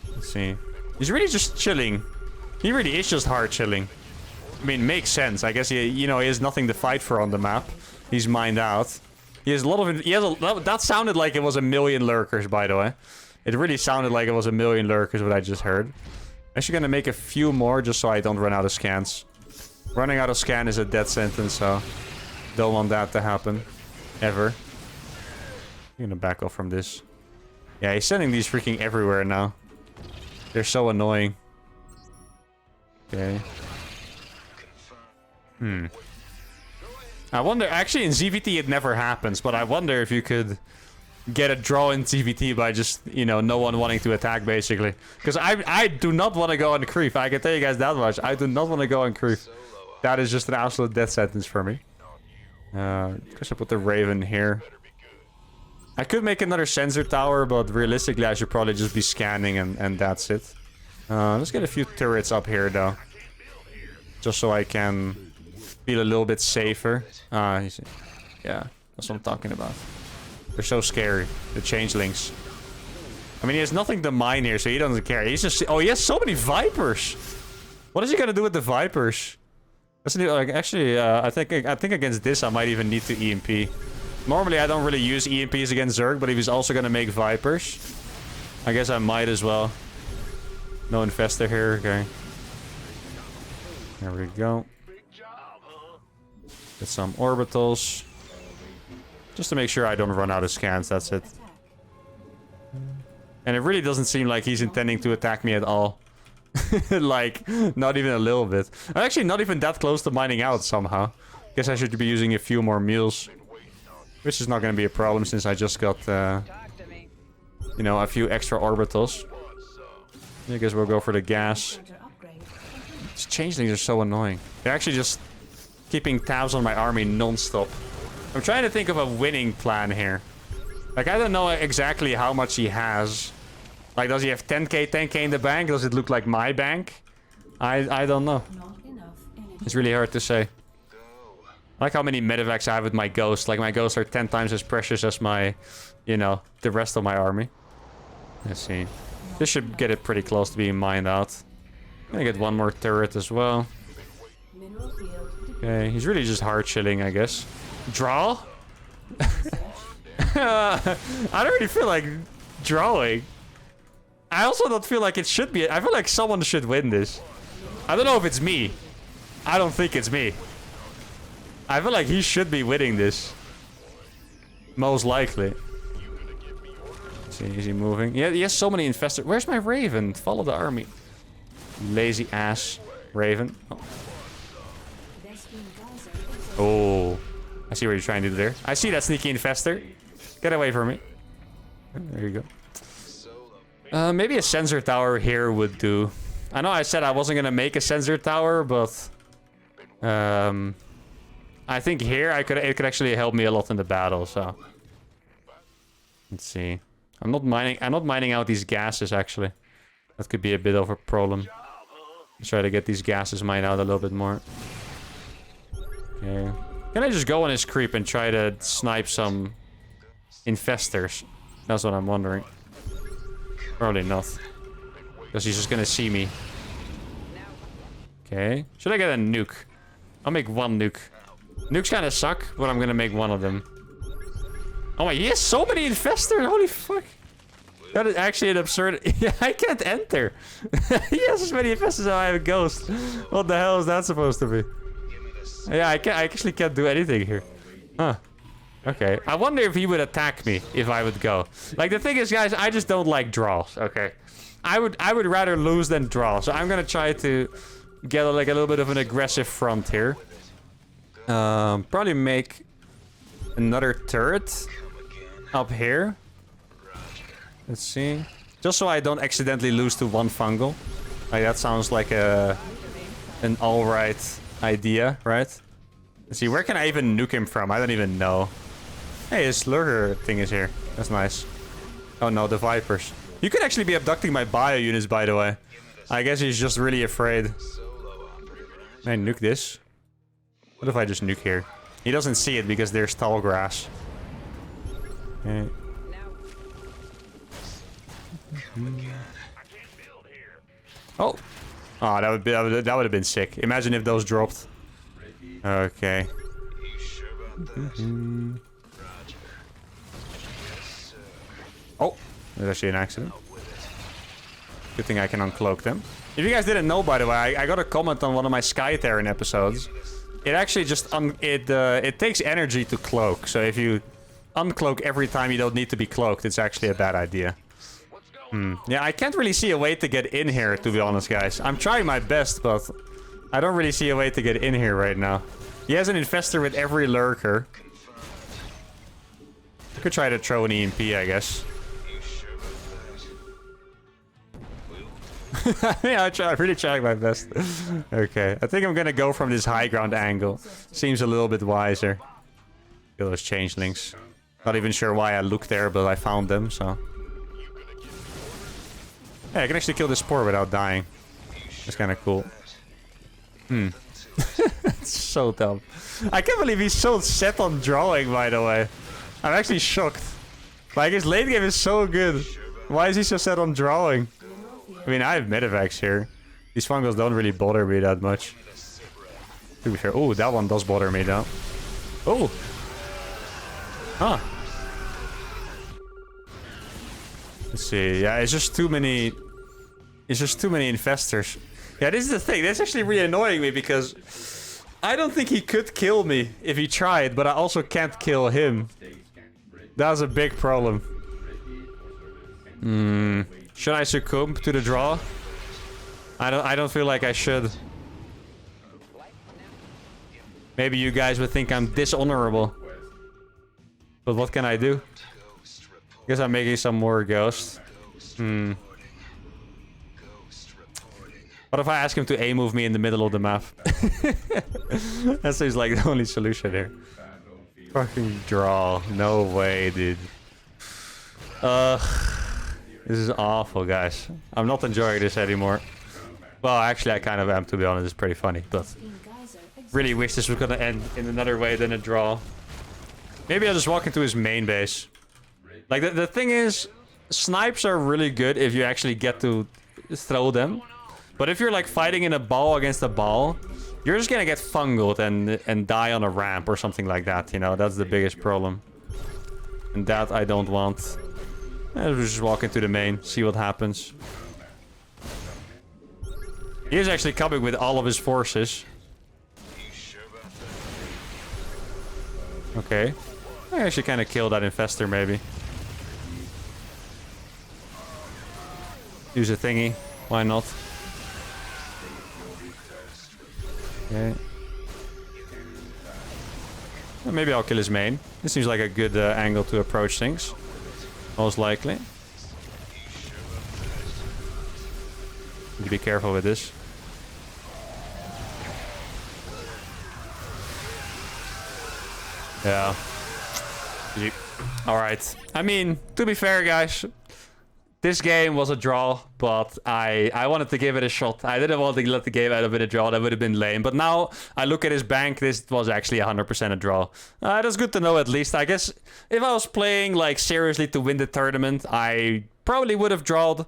Let's see. He's really just chilling. He really is just hard chilling. I mean, makes sense. I guess he has nothing to fight for on the map. He's mined out. He has a lot of... that sounded like it was a million lurkers, by the way. It really sounded like it was a million lurkers, what I just heard. Actually gonna make a few more, just so I don't run out of scans. Running out of scan is a death sentence, so... don't want that to happen. Ever. I'm gonna back off from this. Yeah, he's sending these freaking everywhere now. They're so annoying. Okay. I wonder, actually in ZVT it never happens, but I wonder if you could get a draw in ZVT by just, no one wanting to attack, basically. Because I do not want to go on creep. I can tell you guys that much. I do not want to go on creep. That is just an absolute death sentence for me. Guess I put the Raven here. I could make another sensor tower, but realistically I should probably just be scanning and that's it. Let's get a few turrets up here, though. Just so I can feel a little bit safer. Yeah, that's what I'm talking about. They're so scary, the changelings. I mean, he has nothing to mine here, so he doesn't care. He's just... Oh, he has so many Vipers! What is he gonna do with the Vipers? Doesn't he, like, actually, I think against this I might even need to EMP. Normally I don't really use EMPs against Zerg, but if he's also gonna make Vipers, I guess I might as well. No Infestor here, okay. There we go. Get some orbitals. Just to make sure I don't run out of scans, that's it. And it really doesn't seem like he's intending to attack me at all. Like, not even a little bit. I'm actually not even that close to mining out somehow. Guess I should be using a few more meals. Which is not going to be a problem since I just got, you know, a few extra orbitals. I guess we'll go for the gas. These changelings are so annoying. They're actually just keeping tabs on my army non-stop. I'm trying to think of a winning plan here. Like, I don't know exactly how much he has. Like, does he have 10k, 10k in the bank? Does it look like my bank? I don't know. It's really hard to say. I like how many medevacs I have with my ghost. Like, my ghosts are 10 times as precious as my, you know, the rest of my army. Let's see. This should get it pretty close to being mined out. I'm gonna get one more turret as well. Okay, he's really just hard chilling, I guess. Draw? I don't really feel like drawing. I also don't feel like it should be. I feel like someone should win this. I don't know if it's me. I don't think it's me. I feel like he should be winning this. Most likely. Let's see, is he moving? Yeah, he has so many infestors. Where's my Raven? Follow the army. Lazy ass Raven. Oh. I see what you're trying to do there. I see that sneaky infestor. Get away from me. There you go. Maybe a sensor tower here would do. I know I said I wasn't gonna make a sensor tower, but I think here it could actually help me a lot in the battle. So let's see. I'm not mining out these gases actually. That could be a bit of a problem. Let's try to get these gases mined out a little bit more. Okay. Can I just go on his creep and try to snipe some infestors? That's what I'm wondering. Probably not. Because he's just gonna see me. Okay. Should I get a nuke? I'll make one nuke. Nukes kind of suck, but I'm gonna make one of them. Oh my, he has so many infestors! Holy fuck! That is actually an absurd... Yeah, I can't enter! He has as many infestors as I have a ghost. What the hell is that supposed to be? Yeah, I actually can't do anything here. Huh. Okay. I wonder if he would attack me if I would go. Like, the thing is, guys, I just don't like draws, okay? I would rather lose than draw. So I'm gonna try to get like a little bit of an aggressive front here. Probably make another turret up here. Let's see. Just so I don't accidentally lose to one fungal. Like, that sounds like an alright idea, right? Let's see, where can I even nuke him from? I don't even know. Hey, his lurker thing is here. That's nice. Oh no, the Vipers. You could actually be abducting my bio units, by the way. I guess he's just really afraid. Can I nuke this? What if I just nuke here? He doesn't see it because there's tall grass. Okay. Oh. Oh, that would have been sick. Imagine if those dropped. Okay. Oh, that's actually an accident. Good thing I can uncloak them. If you guys didn't know, by the way, I got a comment on one of my Sky Terran episodes. It actually just it takes energy to cloak. So if you uncloak every time you don't need to be cloaked, it's actually a bad idea. Yeah, I can't really see a way to get in here, to be honest, guys. I'm trying my best, but I don't really see a way to get in here right now. He has an infestor with every lurker. I could try to throw an EMP, I guess. Yeah, I'm really trying my best. Okay, I think I'm gonna go from this high ground angle. Seems a little bit wiser. Kill those changelings. Not even sure why I looked there, but I found them, so... Yeah, I can actually kill this spore without dying. That's kind of cool. It's so dumb. I can't believe he's so set on drawing, by the way. I'm actually shocked. Like, his late game is so good. Why is he so set on drawing? I mean, I have Medivacs here. These fungals don't really bother me that much. To be fair. Oh, that one does bother me though. Oh. Huh. Let's see. Yeah, it's just too many... It's just too many investors. Yeah, this is the thing. That's actually really annoying me because... I don't think he could kill me if he tried, but I also can't kill him. That's a big problem. Should I succumb to the draw? I don't feel like I should. Maybe you guys would think I'm dishonorable. But what can I do? Guess I'm making some more ghosts. What if I ask him to A-move me in the middle of the map? That seems like the only solution here. Fucking draw. No way, dude. This is awful, guys. I'm not enjoying this anymore. Well, actually, I kind of am, to be honest. It's pretty funny, but... Really wish this was gonna end in another way than a draw. Maybe I'll just walk into his main base. Like, the thing is... Snipes are really good if you actually get to throw them. But if you're, like, fighting in a ball against a ball... You're just gonna get fungled and die on a ramp or something like that, you know? That's the biggest problem. And that I don't want. We'll just walk into the main, see what happens. He is actually coming with all of his forces. Okay. I actually kind of killed that infestor, maybe. Use a thingy. Why not? Okay. Well, maybe I'll kill his main. This seems like a good angle to approach things. Most likely. Need to be careful with this. Yeah. Alright. I mean, to be fair, guys, this game was a draw, but I wanted to give it a shot. I didn't want to let the game out of it a draw. That would have been lame. But now I look at his bank. This was actually 100% a draw. That's good to know, at least. I guess if I was playing like seriously to win the tournament, I probably would have drawn.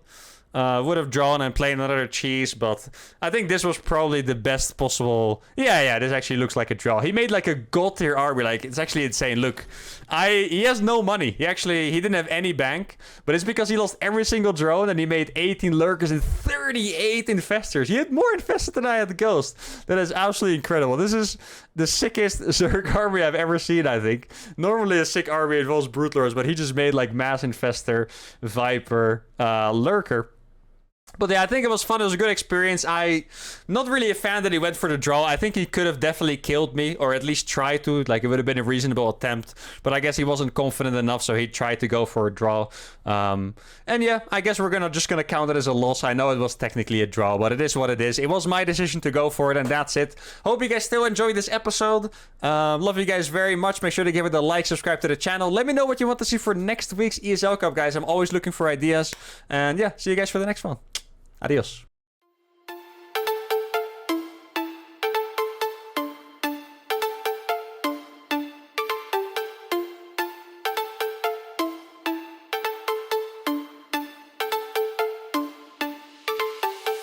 Drawn and played another cheese, but I think this was probably the best possible. Yeah, this actually looks like a draw. He made like a god tier army. Like, it's actually insane. Look, he has no money. He didn't have any bank, but it's because he lost every single drone and he made 18 lurkers and 38 infestors. He had more infestors than I had the ghost. That is absolutely incredible. This is the sickest Zerg army I've ever seen, I think. Normally a sick army involves brute lords, but he just made like mass infestor, viper, lurker. But yeah, I think it was fun. It was a good experience. Not really a fan that he went for the draw. I think he could have definitely killed me, or at least tried to. Like, it would have been a reasonable attempt. But I guess he wasn't confident enough, so he tried to go for a draw. And yeah, I guess we're just gonna count it as a loss. I know it was technically a draw, but it is what it is. It was my decision to go for it, and that's it. Hope you guys still enjoyed this episode. Love you guys very much. Make sure to give it a like, subscribe to the channel. Let me know what you want to see for next week's ESL Cup, guys. I'm always looking for ideas. And yeah, see you guys for the next one. Adios.